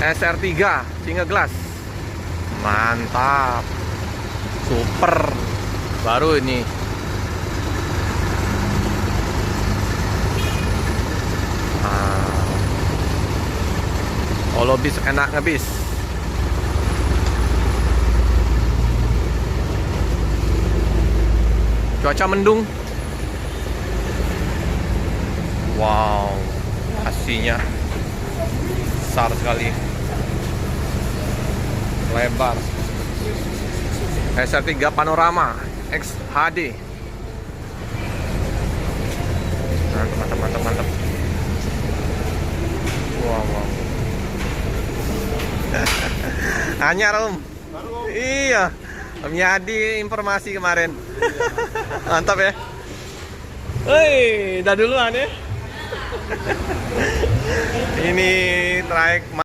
SR3 single glass. Mantap. Super. Baru ini. Kalau bis enak ngebis. Cuaca mendung. Wow, aslinya besar sekali, lebar. SR3 Panorama X HD. Mantap. Wow. Anyar Om. Iya, Om Yadi informasi kemarin. Mantap ya. Hei, udah duluan ya. Ini trayek